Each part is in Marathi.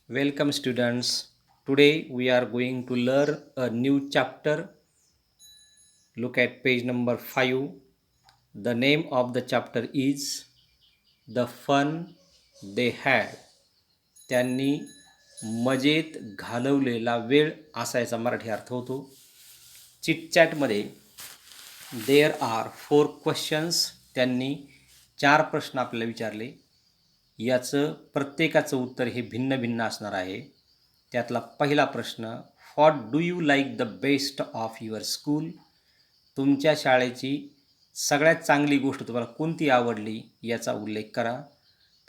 Welcome, students. Today we are going to learn a new chapter. Look at page number 5. The name of the chapter is The Fun They Had. त्यांनी मजेत घालवलेला वेळ असा याचा मराठी अर्थ होतो. चिटचॅटमध्ये देअर आर 4 क्वेश्चन्स. त्यांनी 4 प्रश्न आपल्याला विचारले. याचं प्रत्येकाचं उत्तर हे भिन्न भिन्न असणार आहे. त्यातला पहिला प्रश्न, what do you like the best of your school? तुमच्या शाळेची सगळ्यात चांगली गोष्ट तुम्हाला कोणती आवडली याचा उल्लेख करा.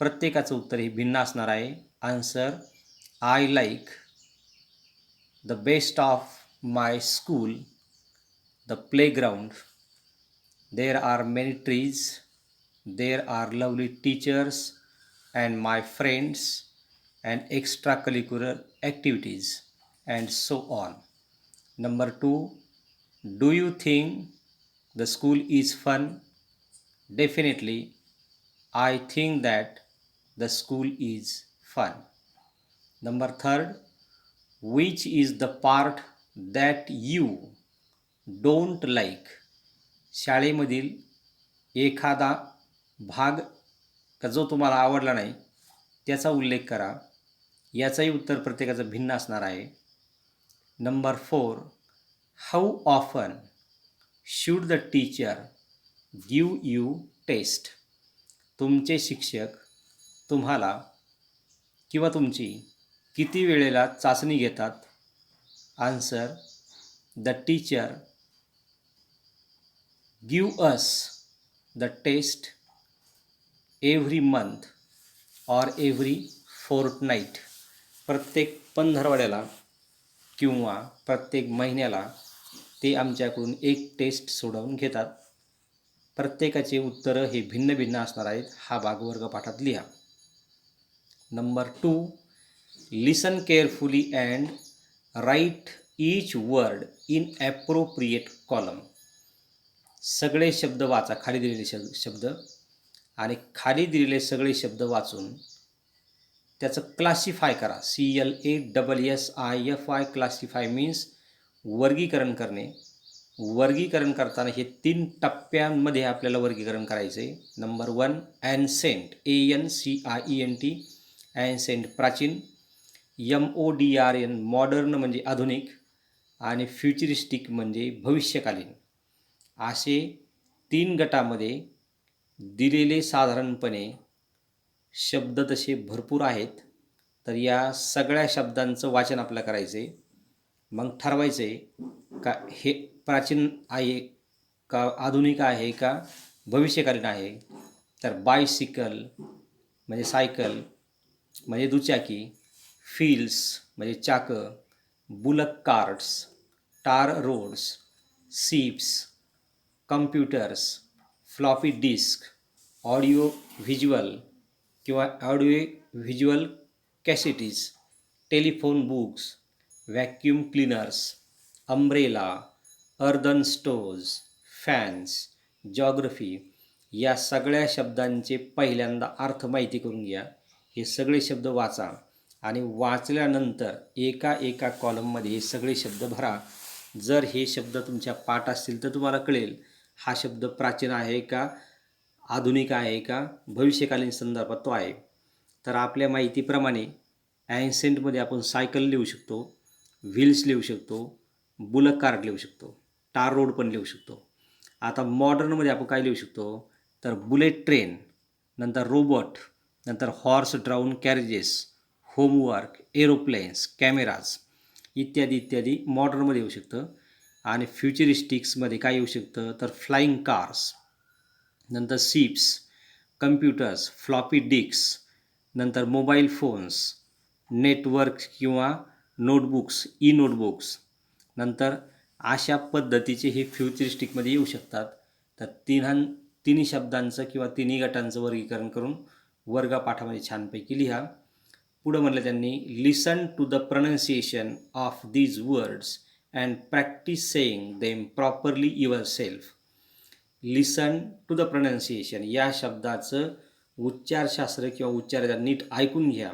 प्रत्येकाचं उत्तर हे भिन्न असणार आहे. Answer, I like the best of my school the playground. There are many trees, there are lovely teachers and my friends and extracurricular activities and so on. Number 2, do you think the school is fun? Definitely, I think that the school is fun. Number 3, which is the part that you don't like? शाळेमधील एखादा भाग का जो तुम्हाला आवडला नाही त्याचा उल्लेख करा. याचाही उत्तर प्रत्येकाचं भिन्न असणार आहे. Number 4, how often should the teacher give you test? तुमचे शिक्षक तुम्हाला किंवा तुमची किती वेळेला चाचणी घेतात? Answer, the teacher give us the test every month or every fortnight. प्रत्येक पंधरवड्याला किंवा प्रत्येक महिन्याला ते आमच्याकडून एक टेस्ट सोडवून घेतात. प्रत्येकाचे उत्तरं हे भिन्न भिन्न असणार आहेत. हा भाग वर्गपाठात लिहा. Number 2, listen carefully and write each word in appropriate column. सगळे शब्द वाचा, खाली दिलेले शब्द आणि खाली दिलेले सगळे शब्द वाचून त्याचं क्लासिफाय करा. CLASSIFI क्लासिफाय मीन्स वर्गीकरण करणे. वर्गीकरण करताना हे 3 टप्प्यांमध्ये आपल्याला वर्गीकरण करायचं आहे. नंबर 1, ॲन्सेंट, ANCIENT, ॲन्सेंट प्राचीन, MODERN मॉडर्न म्हणजे आधुनिक, आणि फ्युचरिस्टिक म्हणजे भविष्यकालीन. असे 3 गटामध्ये दिलेले साधारणपणे शब्द तसे भरपूर आहेत. तर या सगळ्या शब्दांचं वाचन आपल्याला करायचं आहे. मग ठरवायचं आहे का हे प्राचीन आहे का आधुनिक आहे का भविष्यकालीन आहे. तर बायसिकल म्हणजे सायकल म्हणजे दुचाकी, फील्ड्स म्हणजे चाकं, bullock carts, tar roads, ships, computers, floppy disk, audio visual किंवा audio visual cassettes, telephone books, vacuum cleaners, umbrella, earthen stoves, fans, geography. या सगळ्या शब्दांचे पहिल्यांदा अर्थ माहिती करून घ्या. हे सगळे शब्द वाचा आणि वाचल्यानंतर एका एका कॉलममध्ये हे सगळे शब्द भरा. जर हे शब्द तुमच्या पाठ असतील तर तुम्हाला कळेल हा शब्द प्राचीन आहे का आधुनिक आहे का भविष्यकालीन संदर्भात तो आहे. तर आपल्या माहितीप्रमाणे ॲन्सेंटमध्ये आपण सायकल लिहू शकतो, व्हील्स लिहू शकतो, बुलक कार्ट लिहू शकतो, टार रोड पण लिहू शकतो. आता मॉडर्नमध्ये आपण काय लिहू शकतो, तर बुलेट ट्रेन, नंतर रोबोट, नंतर horse drawn carriages, homework, aeroplanes, cameras इत्यादी इत्यादी मॉडर्नमध्ये येऊ शकतं. आणि फ्युचरिस्टिक्समध्ये काय येऊ शकतं, तर फ्लाईंग कार्स, नंतर शिप्स, कम्प्युटर्स, फ्लॉपी डिस्क, नंतर मोबाईल फोन्स, नेटवर्क किंवा नोटबुक्स, नोटबुक्स. नंतर अशा पद्धतीचे हे फ्युचरिस्टिकमध्ये येऊ शकतात. तर तिन्ही शब्दांचं किंवा तिन्ही गटांचं वर्गीकरण करून वर्गपाठामध्ये छानपैकी लिहा. पुढं म्हटलं त्यांनी, listen to the pronunciation of these words and practise saying them properly yourself. Listen to the pronunciation, या शब्दाचं उच्चारशास्त्र किंवा उच्चार नीट ऐकून घ्या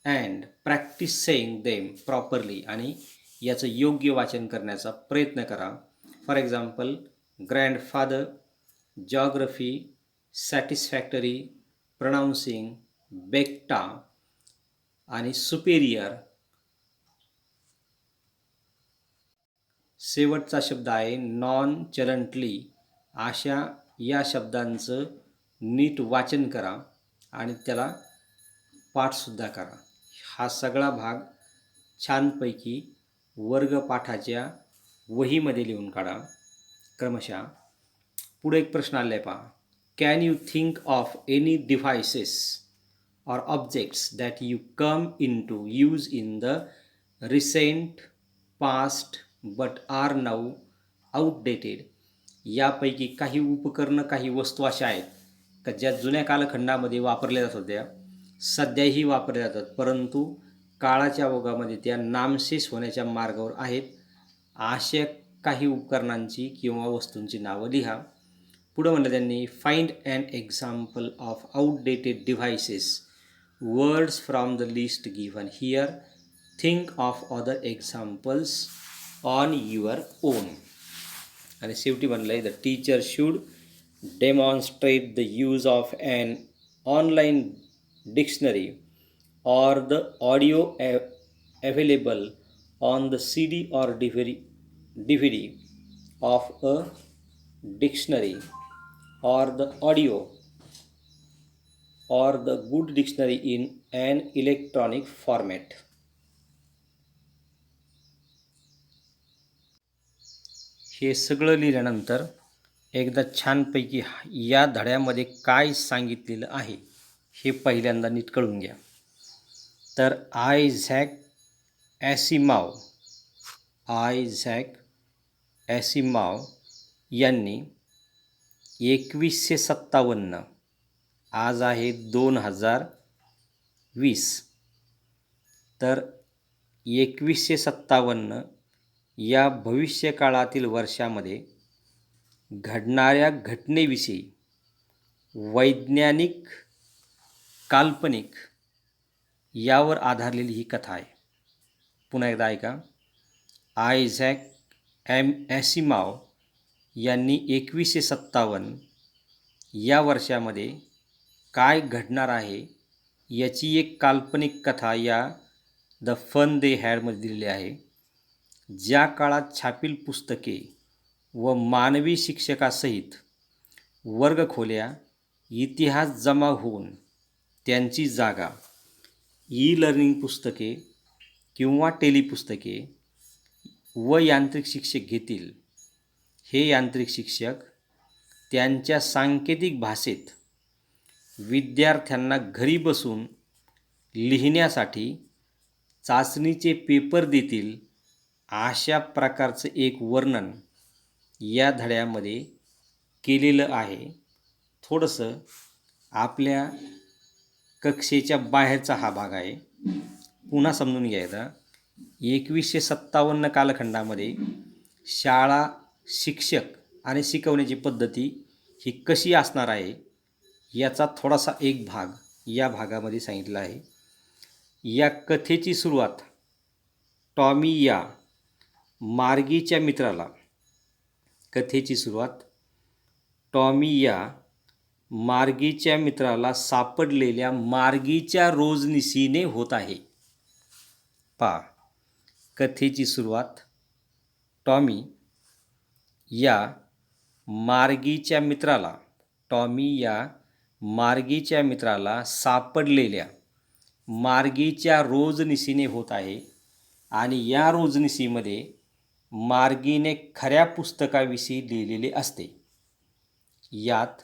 and practise saying them properly, आणि याचं योग्य वाचन करण्याचा प्रयत्न करा. For example, grandfather, geography, satisfactory, pronouncing, बेक्टा आणि सुपेरियर. शेवटचा शब्द आहे नॉन चलंटली. अशा या शब्दांचं नीट वाचन करा आणि त्याला पाठसुद्धा करा. हा सगळा भाग छानपैकी वर्गपाठाच्या वहीमध्ये लिहून काढा क्रमशः. पुढे एक प्रश्न आला आहे पहा. Can you think of any devices or objects that you come into use in the recent past but are now outdated. यापैकी काही उपकरणं, काही वस्तू अशा आहेत का ज्या जुन्या कालखंडामध्ये वापरल्या जात होत्या, सध्याही वापरल्या जातात, परंतु काळाच्या ओघामध्ये त्या नामशेष होण्याच्या मार्गावर आहेत. अशा काही उपकरणांची किंवा वस्तूंची नावं लिहा. पुढं म्हणलं त्यांनी, find an example of outdated devices. Words from the list given here. Think of other examples on your own. आणि शेवटी म्हणलं आहे, the teacher should demonstrate the use of an online dictionary or the audio available on the CD or DVD of a dictionary or the audio or the good dictionary in an electronic format. हे सगळं लिहिल्यानंतर एकदा छानपैकी या धड्यामध्ये काय सांगितलेलं आहे हे पहिल्यांदा नीट कळून घ्या. तर आयझॅक ॲसिमॉव यांनी 2157, आज आहे 2020, तर 2157 या भविष्यकाळातील वर्षामध्ये घडणाऱ्या घटनेविषयी वैज्ञानिक, काल्पनिक यावर आधारलेली ही कथा आहे. पुन्हा एकदा ऐका. आयझॅक ॲसिमॉव यांनी 2157 या वर्षामध्ये काय घडणार आहे याची एक काल्पनिक कथा या द फन दे हॅडमध्ये दिलेली आहे. ज्या काळात छापील पुस्तके व मानवी शिक्षकासहित वर्गखोल्या, इतिहास जमा होऊन त्यांची जागा ई लर्निंग पुस्तके किंवा टेलिपुस्तके व यांत्रिक शिक्षक घेतील. हे यांत्रिक शिक्षक त्यांच्या सांकेतिक भाषेत विद्यार्थ्यांना घरी बसून लिहिण्यासाठी चाचणीचे पेपर देतील. अशा प्रकारचं एक वर्णन या धड्यामध्ये केलेलं आहे. थोडंसं आपल्या कक्षेच्या बाहेरचा हा भाग आहे. पुन्हा समजून घ्यायचा. 2157 कालखंडामध्ये शाळा, शिक्षक आणि शिकवण्याची पद्धती ही कशी असणार आहे याचा थोडासा एक भाग या भागामध्ये सांगितला आहे. या कथेची सुरुवात टॉमी या मार्गीच्या मित्राला मार्गीच्या मित्राला सापडलेल्या मार्गीच्या रोजनिशीने होत आहे. पहा, कथेची सुरुवात टॉमी या मार्गीच्या मित्राला सापडलेल्या मार्गीच्या रोजनिशीने होत आहे. आणि या रोजनिशीमध्ये मार्गीने खऱ्या पुस्तकाविषयी लिहिलेले असते. यात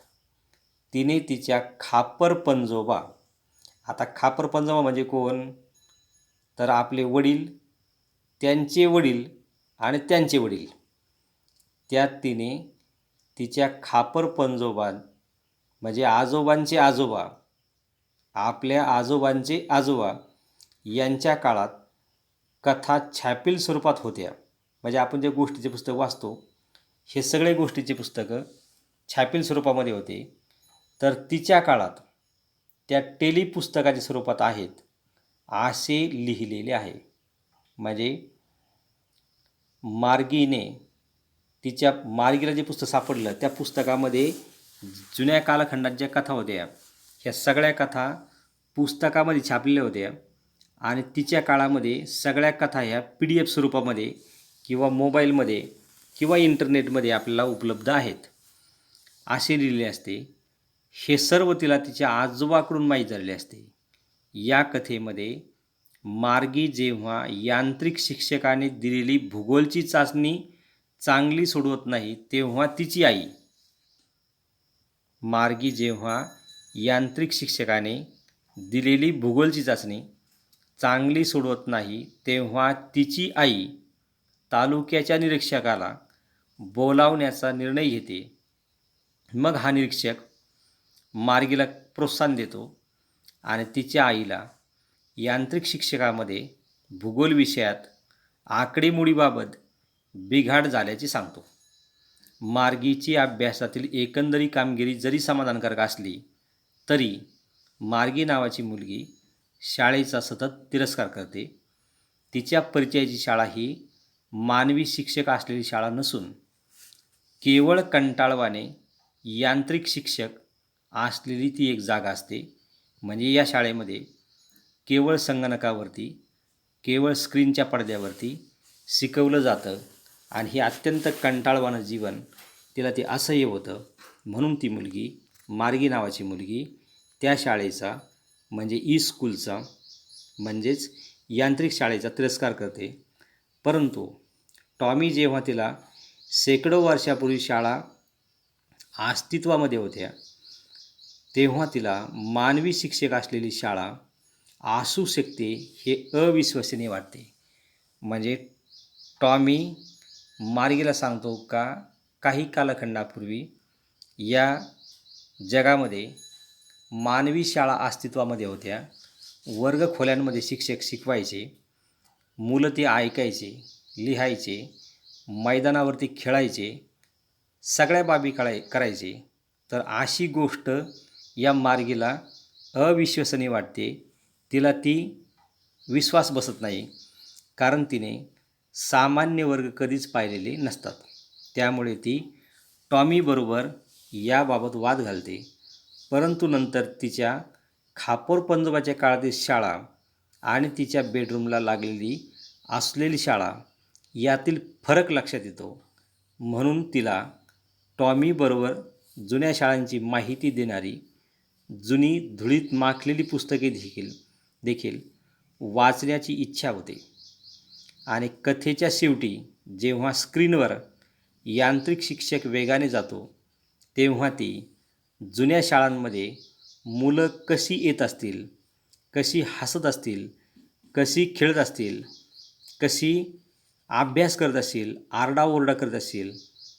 तिने तिच्या खापरपंजोबा, आता खापरपंजोबा म्हणजे कोण, तर आपले वडील, त्यांचे वडील आणि त्यांचे वडील, त्यात तिने तिच्या खापरपंजोबा म्हणजे आजोबांचे आजोबा, आपल्या आजोबांचे आजोबा यांच्या काळात कथा छापील स्वरूपात होत्या. म्हणजे आपण जे गोष्टीचे पुस्तक वाचतो हे सगळे गोष्टीचे पुस्तकं छापील स्वरूपामध्ये होते. तर तिच्या काळात त्या टेलिपुस्तकाच्या स्वरूपात आहेत. असे लिहिलेले आहे. म्हणजे मार्गीने मार्गीला जे पुस्तक सापडलं त्या पुस्तकामध्ये जुन्या कालखंडात ज्या कथा होत्या ह्या सगळ्या कथा पुस्तकामध्ये छापलेल्या होत्या आणि तिच्या काळामध्ये सगळ्या कथा ह्या PDF स्वरूपामध्ये किंवा मोबाईलमध्ये किंवा इंटरनेटमध्ये आपल्याला उपलब्ध आहेत असे लिहिलेले असते. हे सर्व तिला तिच्या आजोबाकडून माहीत झालेले असते. या कथेमध्ये मार्गी जेव्हा यांत्रिक शिक्षकाने दिलेली भूगोलची चाचणी चांगली सोडवत नाही तेव्हा तिची आई मार्गी जेव्हा यांत्रिक शिक्षकाने दिलेली भूगोलची चाचणी चांगली सोडवत नाही तेव्हा तिची आई तालुक्याच्या निरीक्षकाला बोलावण्याचा निर्णय घेते. मग हा निरीक्षक मार्गीला प्रोत्साहन देतो आणि तिच्या आईला यांत्रिक शिक्षकामध्ये भूगोल विषयात आकडेमोडीबाबत बिघाड झाल्याचे सांगतो. मार्गीची अभ्यासातील एकंदरी कामगिरी जरी समाधानकारक असली तरी मार्गी नावाची मुलगी शाळेचा सतत तिरस्कार करते. तिच्या परिचयाची शाळा ही मानवी शिक्षक असलेली शाळा नसून केवळ कंटाळवाणे यांत्रिक शिक्षक असलेली ती एक जागा असते. म्हणजे या शाळेमध्ये केवळ संगणकावरती केवळ स्क्रीनच्या पडद्यावरती शिकवलं जातं आणि हे अत्यंत कंटाळवाणं जीवन तिला ते असह्य होतं. म्हणून ती मुलगी मार्गी नावाची मुलगी त्या शाळेचा म्हणजे स्कूलचा म्हणजेच यांत्रिक शाळेचा तिरस्कार करते. परंतु टॉमी जेव्हा तिला शेकडो वर्षापूर्वी शाळा अस्तित्वामध्ये होत्या तेव्हा तिला मानवी शिक्षक असलेली शाळा असू शकते हे अविश्वसनीय वाटते. म्हणजे टॉमी मार्गीला सांगतो का काही कालखंडापूर्वी या जगामध्ये मानवी शाळा अस्तित्वामध्ये होत्या. वर्गखोल्यांमध्ये शिक्षक शिकवायचे, मुलं ते ऐकायचे, लिहायचे, मैदानावरती खेळायचे, सगळ्या बाबी करायचे. तर अशी गोष्ट या मार्गीला अविश्वसनीय वाटते. तिला ती विश्वास बसत नाही कारण तिने सामान्य वर्ग कधीच पाहिलेले नसतात. त्यामुळे ती टॉमीबरोबर याबाबत वाद घालते. परंतु नंतर तिच्या खापोर पंजोबाच्या काळातील शाळा आणि तिच्या बेडरूमला लागलेली असलेली शाळा यातील फरक लक्षात येतो. म्हणून तिला टॉमीबरोबर जुन्या शाळांची माहिती देणारी जुनी धुळीत माखलेली पुस्तके देखील वाचण्याची इच्छा होते. आणि कथेच्या शेवटी जेव्हा स्क्रीनवर यांत्रिक शिक्षक वेगाने जातो तेव्हा ती जुन्या शाळांमध्ये मुलं कशी येत असतील, कशी हसत असतील, कशी खेळत असतील, कशी अभ्यास करत असतील, आरडाओरडा करत असतील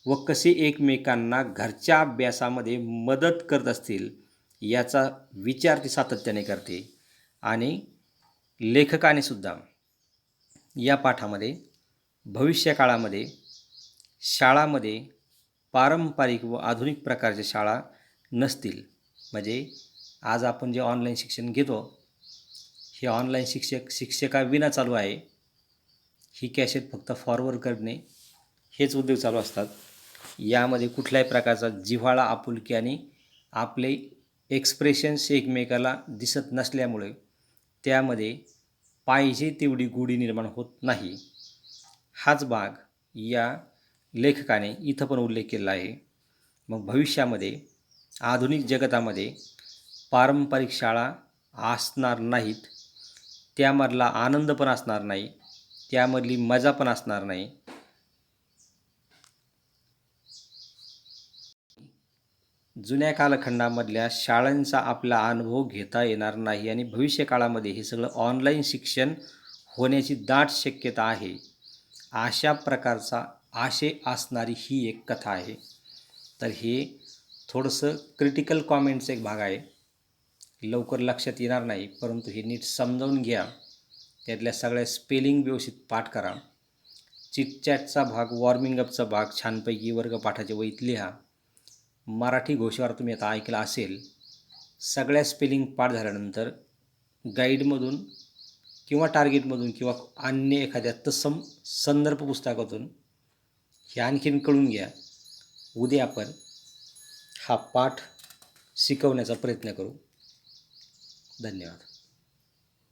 व कसे एकमेकांना घरच्या अभ्यासामध्ये मदत करत असतील याचा विचार ती सातत्याने करते. आणि लेखकाने सुद्धा या पाठामध्ये भविष्यकाळामध्ये शाळामध्ये पारंपरिक व आधुनिक प्रकारच्या शाळा नसतील. म्हणजे आज आपण जे ऑनलाईन शिक्षण घेतो हे ऑनलाईन शिक्षकाविना चालू आहे. ही कॅसेट फक्त फॉरवर्ड करणे हेच उद्योग चालू असतात. यामध्ये कुठल्याही प्रकारचा जिव्हाळा, आपुलकी आणि आपले एक्सप्रेशन्स एकमेकाला दिसत नसल्यामुळे त्यामध्ये पाहिजे तेवढी गोडी निर्माण होत नाही. हाच भाग या लेखकाने इथं पण उल्लेख केला आहे. मग भविष्यामध्ये आधुनिक जगतामध्ये पारंपरिक शाळा असणार नाहीत, त्यामधला आनंद पण असणार नाही, त्यामधली मजा पण असणार नाही. जुन्या कालखंडामधल्या शाळांचा आपला अनुभव घेता येणार नाही आणि भविष्यकाळामध्ये हे सगळं ऑनलाईन शिक्षण होण्याची दाट शक्यता आहे. अशा प्रकारचा आशय असणारी ही एक कथा आहे. तर हे थोडंसं क्रिटिकल कॉमेंटचा एक भाग आहे. लवकर लक्षात येणार नाही, परंतु हे नीट समजावून घ्या. त्यातल्या सगळ्या स्पेलिंग व्यवस्थित पाठ करा. चिटचॅटचा भाग, वॉर्मिंग अपचा भाग छानपैकी वर्गपाठाच्या वहीत लिहा. मराठी घोषवार तुम्ही आता ऐकला असेल. सगळ्या स्पेलिंग पाठ झाल्यानंतर गाईडमधून किंवा टार्गेटमधून किंवा अन्य एखाद्या तत्सम संदर्भ पुस्तकातून हे आणखीन कळून घ्या. उद्या आपण हा पाठ शिकवण्याचा प्रयत्न करू. धन्यवाद.